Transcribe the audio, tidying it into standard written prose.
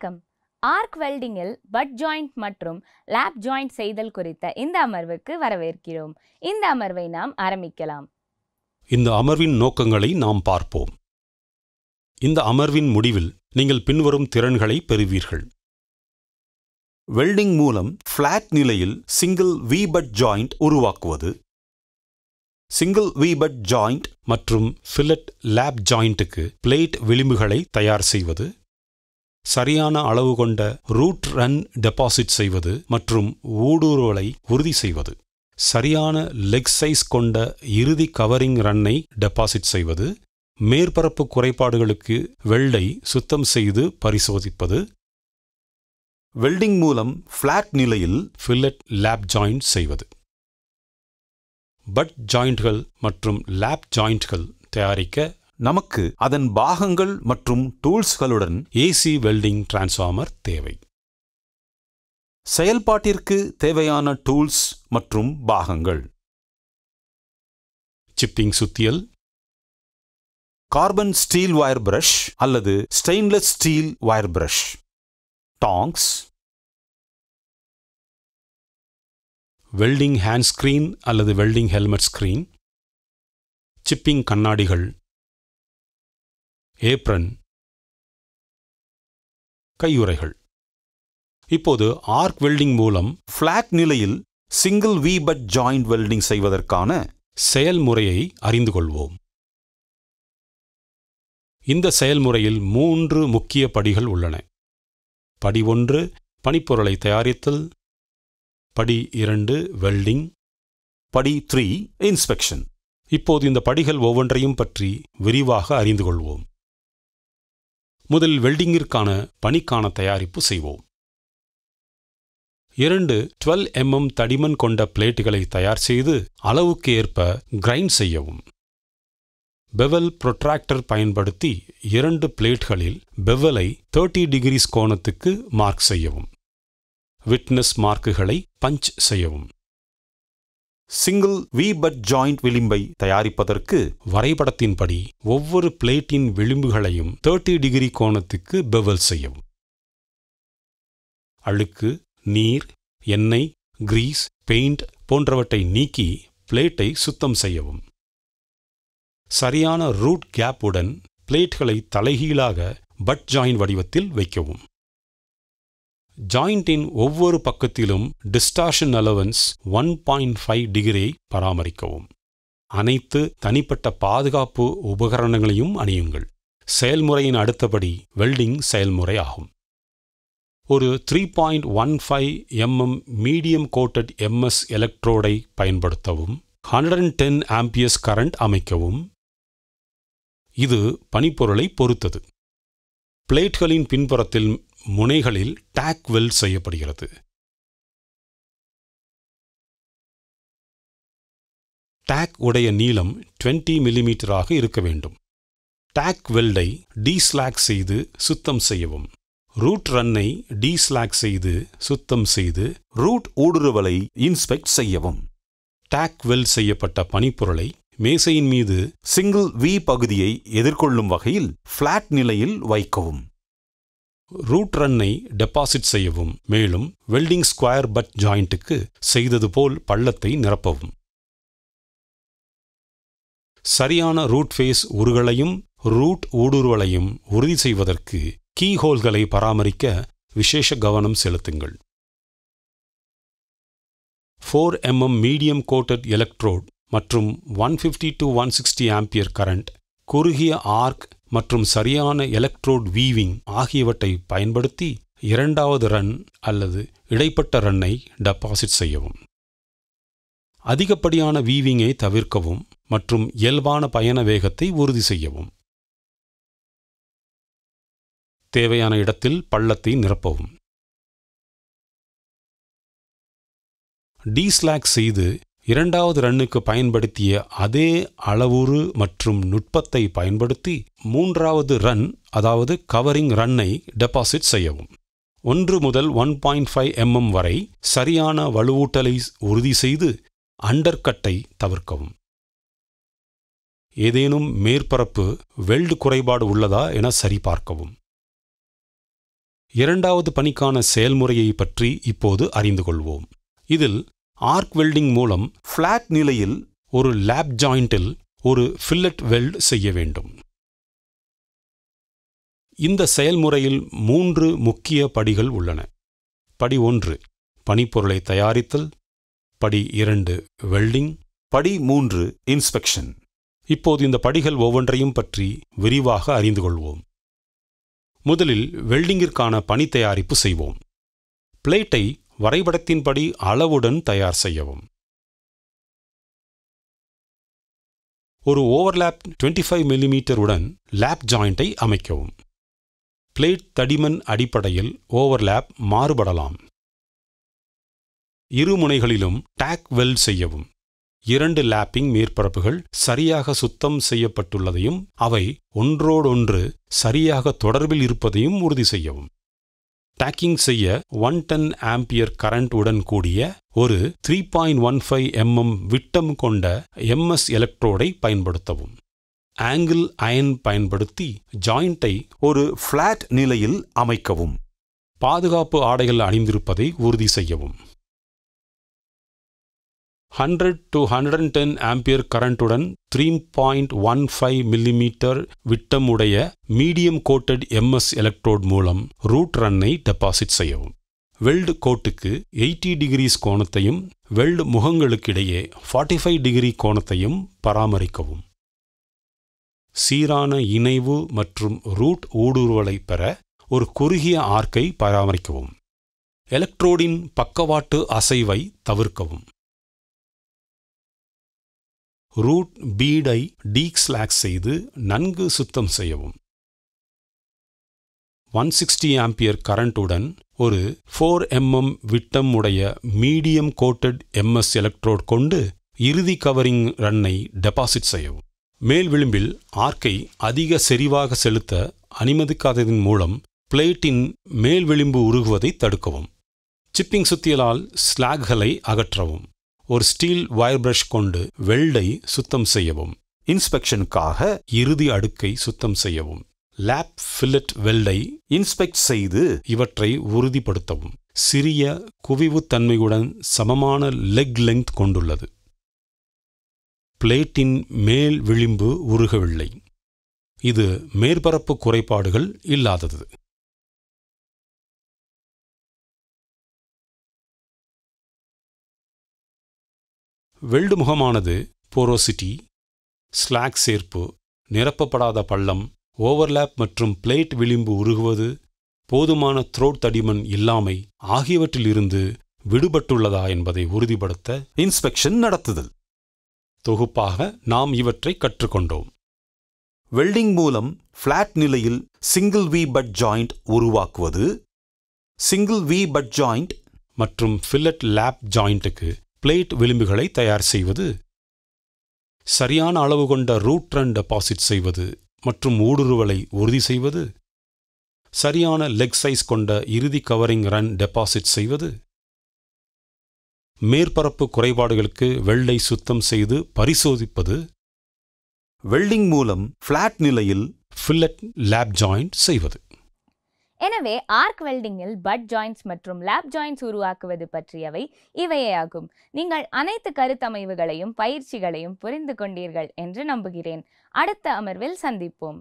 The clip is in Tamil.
வணக்கம். ஆர்க் வெல்டிங்கில் பட் ஜாயிண்ட் மற்றும் லேப் ஜாயிண்ட் செய்தல் குறித்த இந்த அமர்வுக்கு வரவேற்கிறோம். இந்த அமர்வை நாம் ஆரம்பிக்கலாம். இந்த அமர்வின் நோக்கங்களை நாம் பார்ப்போம். இந்த அமர்வின் முடிவில் நீங்கள் பின்வரும் திறன்களை பெறுவீர்கள். வெல்டிங் மூலம் ஃபிளாட் நிலையில் சிங்கிள் V-butt ஜாயிண்ட் உருவாக்குவது, சிங்கிள் V-butt ஜாயிண்ட் மற்றும் ஃபில்லட் லேப் ஜாயிண்ட்டுக்கு பிளேட் விளிம்புகளை தயார் செய்வது, சரியான அளவு கொண்ட ரூட் ரன் டெபாசிட் செய்வது மற்றும் ஊடுருவலை உறுதி செய்வது, சரியான லெக் சைஸ் கொண்ட இறுதி கவரிங் ரன்னை டெபாசிட் செய்வது, மேற்பரப்பு குறைபாடுகளுக்கு வெல்டை சுத்தம் செய்து பரிசோதிப்பது, வெல்டிங் மூலம் ஃபிளாட் நிலையில் ஃபில்லட் லேப் ஜாயிண்ட் செய்வது. பட் ஜாயிண்ட்கள் மற்றும் லேப் ஜாயிண்ட்கள் தயாரிக்க நமக்கு அதன் பாகங்கள் மற்றும் டூல்ஸ்களுடன் AC வெல்டிங் டிரான்ஸ்ஃபார்மர் தேவை. செயல்பாட்டிற்கு தேவையான டூல்ஸ் மற்றும் பாகங்கள்: சிப்பிங் சுத்தியல், கார்பன் ஸ்டீல் வயர் பிரஷ் அல்லது stainless steel wire brush, tongs, welding hand screen அல்லது வெல்டிங் ஹெல்மெட் ஸ்கிரீன், சிப்பிங் கண்ணாடிகள், ஏப்ரன், கையுறைகள். இப்போது ஆர்க் வெல்டிங் மூலம் ஃபிளாட் நிலையில் சிங்கிள் V-butt ஜாயிண்ட் வெல்டிங் செய்வதற்கான செயல்முறையை அறிந்து கொள்வோம். இந்த செயல்முறையில் 3 முக்கிய படிகள் உள்ளன. படி 1 பனிப்பொருளை தயாரித்தல், படி 2 வெல்டிங், படி 3 இன்ஸ்பெக்ஷன். இப்போது இந்த படிகள் ஒவ்வொன்றையும் பற்றி விரிவாக அறிந்து கொள்வோம். முதல் வெல்டிங்கிற்கான பனிக்கான தயாரிப்பு செய்வோம். 2 12 mm தடிமன் கொண்ட பிளேட்டுகளை தயார் செய்து அளவுக்கு ஏற்ப கிரைண்ட் செய்யவும். பெவல் புரோட்ராக்டர் பயன்படுத்தி 2 பிளேட்களில் பெவலை 30 டிகிரிஸ் கோணத்துக்கு மார்க் செய்யவும். விட்னஸ் மார்க்குகளை பஞ்ச் செய்யவும். சிங்கிள் V-butt ஜாயிண்ட் விளிம்பை தயாரிப்பதற்கு வரைபடத்தின்படி ஒவ்வொரு பிளேட்டின் விளிம்புகளையும் 30 டிகிரி கோணத்துக்கு பெவல் செய்யவும். அழுக்கு, நீர், எண்ணெய், கிரீஸ், பெயிண்ட் போன்றவற்றை நீக்கி பிளேட்டை சுத்தம் செய்யவும். சரியான ரூட் கேப்புடன் பிளேட்களை தலைகீழாக பட் ஜாயிண்ட் வடிவத்தில் வைக்கவும். ஜாயிண்டின் ஒவ்வொரு பக்கத்திலும் டிஸ்டார்ஷன் அலவன்ஸ் 1.5 டிகிரியை பராமரிக்கவும். அனைத்து தனிப்பட்ட பாதுகாப்பு உபகரணங்களையும் அணியுங்கள். செயல்முறையின் அடுத்தபடி வெல்டிங் செயல்முறை ஆகும். ஒரு 3.15 mm மீடியம் கோட்டட் MS எலக்ட்ரோடை பயன்படுத்தவும். 110 ஆம்பியர்ஸ் கரண்ட் அமைக்கவும். இது பனிப்பொருளை பொறுத்தது. பிளேட்களின் பின்புறத்தில் முனைகளில் டாக் வெல்ட் செய்யப்படுகிறது. டாக் உடைய நீளம் 20 மில்லிமீட்டராக இருக்க வேண்டும். டாக் வெல்டை டீஸ்லாக் செய்து சுத்தம் செய்யவும். ரூட் ரன்னை டீஸ்லாக் செய்து சுத்தம் செய்து ரூட் ஊடுருவலை இன்ஸ்பெக்ட் செய்யவும். டாக் வெல்ட் செய்யப்பட்ட பனிப்பொருளை மேசையின் மீது சிங்கிள் V பகுதியை எதிர்கொள்ளும் வகையில் ஃபிளாட் நிலையில் வைக்கவும். ரூட் ரன்னை டெபாசிட் செய்யவும். மேலும் வெல்டிங் ஸ்கொயர் பட் ஜாயிண்ட்டுக்கு செய்தது போல் பள்ளத்தை நிரப்பவும். சரியான ரூட் ஃபேஸ் உருகலையும் ரூட் ஊடுருவலையும் உறுதி செய்வதற்கு கீஹோல்களை பராமரிக்க விசேஷ கவனம் செலுத்துங்கள். 4 mm மீடியம் கோட்டட் எலக்ட்ரோட் மற்றும் 150 to 160 ஆம்பியர் கரண்ட், குறுகிய ஆர்க் மற்றும் சரியான எலக்ட்ரோட் வீவிங் ஆகியவற்றை பயன்படுத்தி 2வது ரன் அல்லது இடைப்பட்ட ரன்னை டெபாசிட் செய்யவும். அதிகப்படியான வீவிங்கை தவிர்க்கவும் மற்றும் இயல்பான பயண வேகத்தை உறுதி செய்யவும். தேவையான இடத்தில் பள்ளத்தை நிரப்பவும். டீஸ்லாக் செய்து 2வது ரன்னுக்கு பயன்படுத்திய அதே அளவுரு மற்றும் நுட்பத்தை பயன்படுத்தி 3வது ரன் அதாவது கவரிங் ரன்னை டெபாசிட் செய்யவும். 1 முதல் 1.5 mm வரை சரியான வலுவூட்டலை உறுதி செய்து அண்டர்கட்டை தவிர்க்கவும். ஏதேனும் மேற்பரப்பு வெல்டு குறைபாடு உள்ளதா என சரிபார்க்கவும். இரண்டாவது பணிக்கான செயல்முறையை பற்றி இப்போது அறிந்து கொள்வோம். இதில் ஆர்க் வெல்டிங் மூலம் ஃப்ளாட் நிலையில் ஒரு லேப் ஜாயிண்டில் ஒரு ஃபில்லட் வெல்ட் செய்ய வேண்டும். இந்த செயல்முறையில் 3 முக்கிய படிகள் உள்ளன. படி 1 பணிப்பொருளை தயாரித்தல், படி 2 வெல்டிங், படி 3 இன்ஸ்பெக்ஷன். இப்போது இந்த படிகள் ஒவ்வொன்றையும் பற்றி விரிவாக அறிந்து கொள்வோம். முதலில் வெல்டிங்கிற்கான பணி தயாரிப்பு செய்வோம். பிளேட்டை வரைபடத்தின்படி அளவுடன் தயார் செய்யவும். ஒரு ஓவர்லேப் 25 மிமீ உடன் லேப் ஜாயிண்டை அமைக்கவும். பிளேட் தடிமன் அடிப்படையில் ஓவர்லேப் மாறுபடலாம். இரு முனைகளிலும் டாக் வெல்ட் செய்யவும். 2 லேப்பிங் மேற்பரப்புகள் சரியாக சுத்தம் செய்யப்பட்டுள்ளதையும் அவை ஒன்றோடொன்று சரியாக தொடர்பில் இருப்பதையும் உறுதி செய்யவும். டாக்கிங் செய்ய 110 ஆம்பியர் கரண்ட் உடன் கூடிய ஒரு 3.15 mm விட்டம் கொண்ட MS எலக்ட்ரோடை பயன்படுத்தவும். ஆங்கிள் அயன் பயன்படுத்தி ஜாயிண்டை ஒரு ஃப்ளாட் நிலையில் அமைக்கவும். பாதுகாப்பு ஆடைகள் அணிந்திருப்பதை உறுதி செய்யவும். 100 to 110 ஆம்பியர் கரண்ட்டுடன் 3.15 மிமீ விட்டம் உடைய மீடியம் கோட்டட் MS எலக்ட்ரோட் மூலம் ரூட் ரன்னை டெபாசிட் செய்யவும். வெல்டு கோட்டுக்கு 80 டிகிரிஸ் கோணத்தையும் வெல்டு முகங்களுக்கிடையே 45 டிகிரி கோணத்தையும் பராமரிக்கவும். சீரான இணைவு மற்றும் ரூட் ஊடுருவலை பெற ஒரு குறுகிய ஆர்க்கை பராமரிக்கவும். எலக்ட்ரோடின் பக்கவாட்டு அசைவை தவிர்க்கவும். ரூட் பீடை டீக்ஸ்லாக் செய்து நன்கு சுத்தம் செய்யவும். 160 ஆம்பியர் கரண்ட்டுடன் ஒரு 4 mm விட்டம் உடைய மீடியம் கோட்டட் MS எலக்ட்ரோட் கொண்டு இறுதி கவரிங் ரன்னை டெபாசிட் செய்யவும். மேல் விளிம்பில் ஆர்க்கை அதிக செறிவாக செலுத்த அனுமதிக்காததன் மூலம் பிளேட்டின் மேல் விளிம்பு உருகுவதை தடுக்கவும். சிப்பிங் சுத்தியலால் ஸ்லாக்களை அகற்றவும். ஒரு ஸ்டீல் வயர் பிரஷ் கொண்டு வெல்டை சுத்தம் செய்யவும். இன்ஸ்பெக்ஷனுக்காக இறுதி அடுக்கை சுத்தம் செய்யவும். லேப் ஃபில்லட் வெல்டை இன்ஸ்பெக்ட் செய்து இவற்றை உறுதிப்படுத்தவும். சிறிய குவிவுத்தன்மையுடன் சமமான லெக் லெங்த் கொண்டுள்ளது. பிளேட்டின் மேல் விளிம்பு உருகவில்லை. இது மேற்பரப்பு குறைபாடுகள் இல்லாதது. வெல்டு முகமானது போரோசிட்டி, ஸ்லாக் சேர்ப்பு, நிரப்பப்படாத பள்ளம், ஓவர்லேப் மற்றும் பிளேட் விளிம்பு உருகுவது, போதுமான த்ரோட் தடிமன் இல்லாமை ஆகியவற்றிலிருந்து விடுபட்டுள்ளதா என்பதை உறுதிப்படுத்த இன்ஸ்பெக்ஷன் நடத்துதல். தொகுப்பாக நாம் இவற்றை கற்றுக்கொண்டோம். வெல்டிங் மூலம் ஃப்ளாட் நிலையில் சிங்கிள் வி பட் ஜாயிண்ட் உருவாக்குவது, சிங்கிள் வி பட் ஜாயிண்ட் மற்றும் ஃபில்லட் லேப் ஜாயிண்ட்டுக்கு பிளேட் விளிம்புகளை தயார் செய்வது, சரியான அளவு கொண்ட ரூட் ரன் டெபாசிட் செய்வது மற்றும் ஊடுருவலை உறுதி செய்வது, சரியான லெக் சைஸ் கொண்ட இறுதி கவரிங் ரன் டெபாசிட் செய்வது, மேற்பரப்பு குறைபாடுகளுக்கு வெல்டை சுத்தம் செய்து பரிசோதிப்பது, வெல்டிங் மூலம் ஃப்ளாட் நிலையில் ஃபில்லட் லேப் ஜாயிண்ட் செய்வது. எனவே ஆர்க் வெல்டிங்கில் பட் ஜாயிண்ட்ஸ் மற்றும் லேப் ஜாயிண்ட்ஸ் உருவாக்குவது பற்றியவை இவையாகும். நீங்கள் அனைத்து கருத்தமைவுகளையும் பயிற்சிகளையும் புரிந்து கொண்டீர்கள் என்று நம்புகிறேன். அடுத்த அமர்வில் சந்திப்போம்.